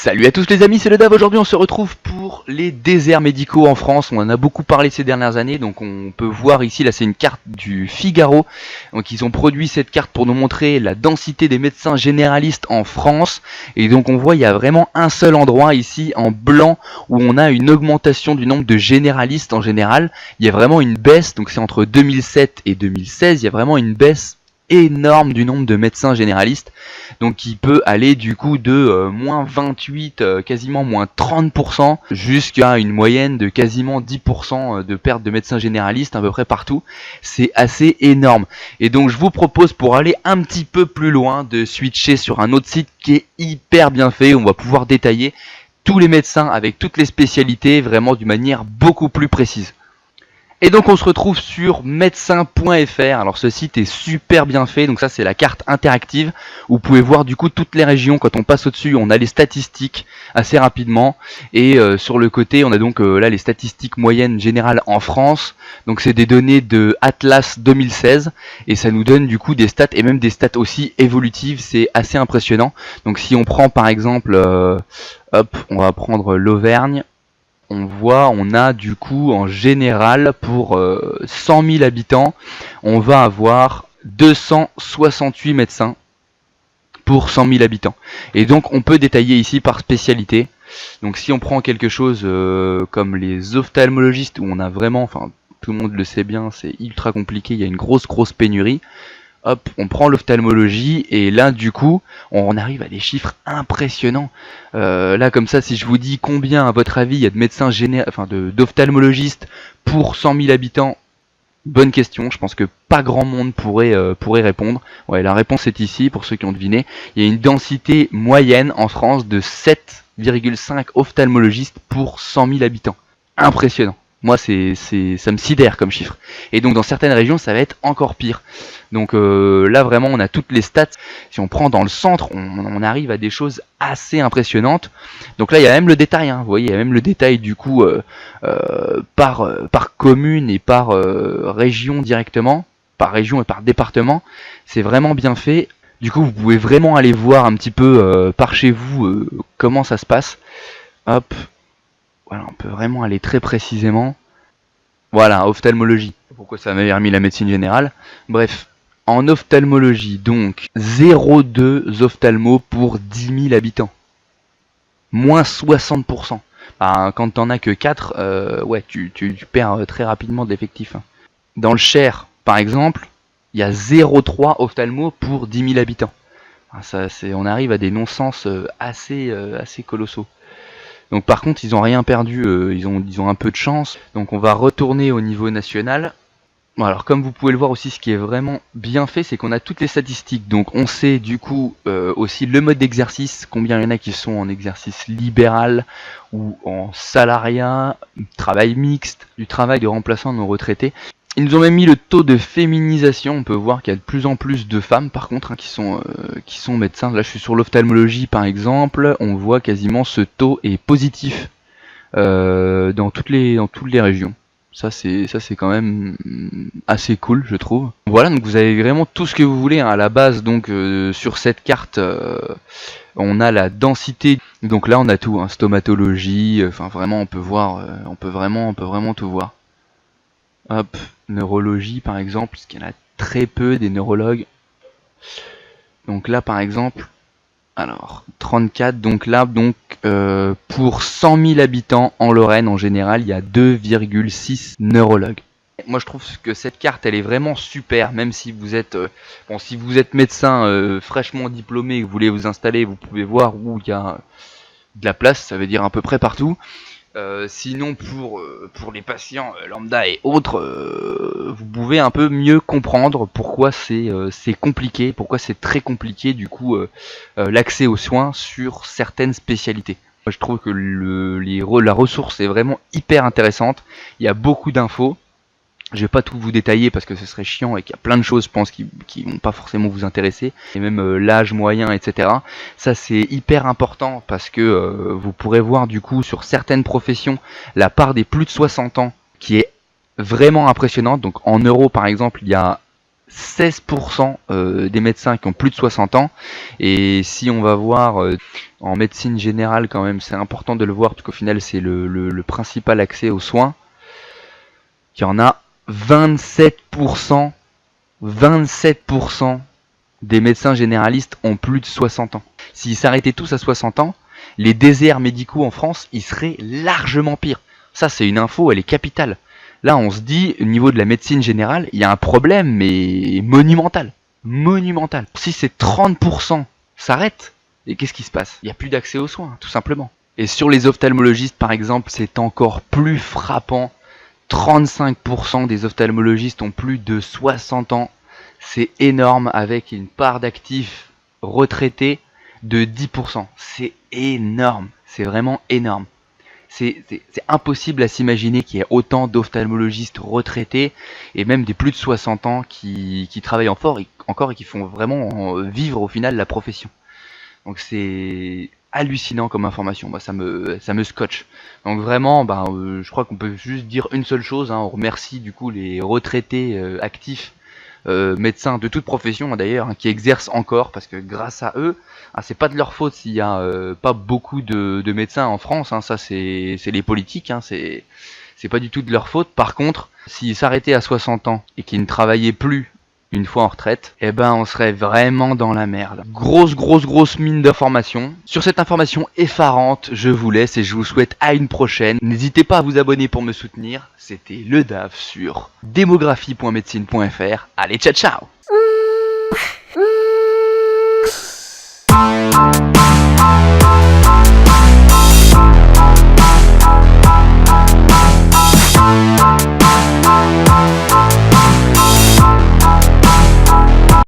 Salut à tous les amis, c'est le Dave. Aujourd'hui on se retrouve pour les déserts médicaux en France. On en a beaucoup parlé ces dernières années, donc on peut voir ici, là c'est une carte du Figaro. Donc ils ont produit cette carte pour nous montrer la densité des médecins généralistes en France. Et donc on voit il y a vraiment un seul endroit ici en blanc où on a une augmentation du nombre de généralistes en général. Il y a vraiment une baisse, donc c'est entre 2007 et 2016, il y a vraiment une baisse énorme du nombre de médecins généralistes, donc qui peut aller du coup de moins 28, quasiment moins 30%, jusqu'à une moyenne de quasiment 10% de perte de médecins généralistes à peu près partout. C'est assez énorme. Et donc je vous propose, pour aller un petit peu plus loin, de switcher sur un autre site qui est hyper bien fait. On va pouvoir détailler tous les médecins avec toutes les spécialités vraiment d'une manière beaucoup plus précise. Et donc on se retrouve sur médecin.fr. Alors ce site est super bien fait, donc ça c'est la carte interactive où vous pouvez voir du coup toutes les régions. Quand on passe au-dessus, on a les statistiques assez rapidement, et sur le côté on a donc là les statistiques moyennes générales en France. Donc c'est des données de Atlas 2016 et ça nous donne du coup des stats, et même des stats aussi évolutives. C'est assez impressionnant. Donc si on prend par exemple on va prendre l'Auvergne. On a du coup en général pour 100 000 habitants, on va avoir 268 médecins pour 100 000 habitants. Et donc on peut détailler ici par spécialité. Donc si on prend quelque chose comme les ophtalmologistes, où on a vraiment, enfin tout le monde le sait bien, c'est ultra compliqué, il y a une grosse pénurie. Hop, on prend l'ophtalmologie et là du coup on arrive à des chiffres impressionnants. Là comme ça, si je vous dis combien à votre avis il y a de médecins d'ophtalmologistes pour 100 000 habitants, bonne question. Je pense que pas grand monde pourrait répondre. Ouais, la réponse est ici pour ceux qui ont deviné. Il y a une densité moyenne en France de 7,5 ophtalmologistes pour 100 000 habitants. Impressionnant. Moi, ça me sidère comme chiffre. Et donc, dans certaines régions, ça va être encore pire. Donc là, vraiment, on a toutes les stats. Si on prend dans le centre, on arrive à des choses assez impressionnantes. Donc là, il y a même le détail. Vous voyez, il y a même le détail du coup par commune et par région directement, par région et par département. C'est vraiment bien fait. Du coup, vous pouvez vraiment aller voir un petit peu par chez vous comment ça se passe. Hop. Voilà, on peut vraiment aller très précisément. Voilà, ophtalmologie. Pourquoi ça m'avait remis la médecine générale? Bref, en ophtalmologie, donc 0,2 ophtalmo pour 10 000 habitants. Moins 60%. Bah, quand t'en as que 4, ouais, tu perds très rapidement de l'effectif. Dans le Cher, par exemple, il y a 0,3 ophtalmo pour 10 000 habitants. On arrive à des non-sens assez colossaux. Donc par contre, ils n'ont rien perdu, ils ont un peu de chance. Donc on va retourner au niveau national. Bon, alors comme vous pouvez le voir aussi, ce qui est vraiment bien fait, c'est qu'on a toutes les statistiques. Donc on sait du coup aussi le mode d'exercice, combien il y en a qui sont en exercice libéral ou en salariat, travail mixte, du travail de remplaçant non retraités. Ils nous ont même mis le taux de féminisation. On peut voir qu'il y a de plus en plus de femmes par contre qui sont médecins. Là je suis sur l'ophtalmologie par exemple, on voit quasiment ce taux est positif dans toutes les régions. Ça c'est quand même assez cool, je trouve. Voilà, donc vous avez vraiment tout ce que vous voulez à la base. Donc sur cette carte on a la densité, donc là on a tout, stomatologie, enfin vraiment on peut voir, on peut vraiment tout voir. Hop, neurologie par exemple, parce qu'il y en a très peu des neurologues. Donc là par exemple, alors 34, donc là pour 100 000 habitants en Lorraine en général, il y a 2,6 neurologues. Moi je trouve que cette carte elle est vraiment super, même si vous êtes si vous êtes médecin fraîchement diplômé et que vous voulez vous installer, vous pouvez voir où il y a de la place, ça veut dire à peu près partout. Sinon pour les patients lambda et autres, vous pouvez un peu mieux comprendre pourquoi c'est compliqué, pourquoi c'est très compliqué du coup l'accès aux soins sur certaines spécialités. Moi je trouve que la ressource est vraiment hyper intéressante, il y a beaucoup d'infos. Je vais pas tout vous détailler parce que ce serait chiant et qu'il y a plein de choses, je pense, qui vont pas forcément vous intéresser. Et même l'âge moyen, etc. Ça, c'est hyper important parce que vous pourrez voir du coup sur certaines professions la part des plus de 60 ans qui est vraiment impressionnante. Donc en euros, par exemple, il y a 16% des médecins qui ont plus de 60 ans. Et si on va voir en médecine générale quand même, c'est important de le voir parce qu'au final c'est le principal accès aux soins. Il y en a 27%, 27% des médecins généralistes ont plus de 60 ans. S'ils s'arrêtaient tous à 60 ans, les déserts médicaux en France, ils seraient largement pires. Ça, c'est une info, elle est capitale. Là, on se dit, au niveau de la médecine générale, il y a un problème, mais monumental. Monumental. Si ces 30% s'arrêtent, et qu'est-ce qui se passe? Il n'y a plus d'accès aux soins, tout simplement. Et sur les ophtalmologistes, par exemple, c'est encore plus frappant. 35% des ophtalmologistes ont plus de 60 ans. C'est énorme, avec une part d'actifs retraités de 10%. C'est énorme. C'est vraiment énorme. C'est impossible à s'imaginer qu'il y ait autant d'ophtalmologistes retraités et même des plus de 60 ans qui travaillent encore et qui font vraiment vivre au final la profession. Donc c'est hallucinant comme information, moi ça me scotche. Donc vraiment, je crois qu'on peut juste dire une seule chose, hein, on remercie du coup les retraités actifs, médecins de toute profession d'ailleurs, hein, qui exercent encore, parce que grâce à eux, c'est pas de leur faute s'il y a pas beaucoup de médecins en France, hein, ça c'est les politiques, hein, c'est pas du tout de leur faute. Par contre, s'ils s'arrêtaient à 60 ans et qu'ils ne travaillaient plus une fois en retraite, on serait vraiment dans la merde. Grosse mine d'informations. Sur cette information effarante, je vous laisse et je vous souhaite à une prochaine. N'hésitez pas à vous abonner pour me soutenir. C'était le DAF sur démographie.médecine.fr. Allez, ciao ciao.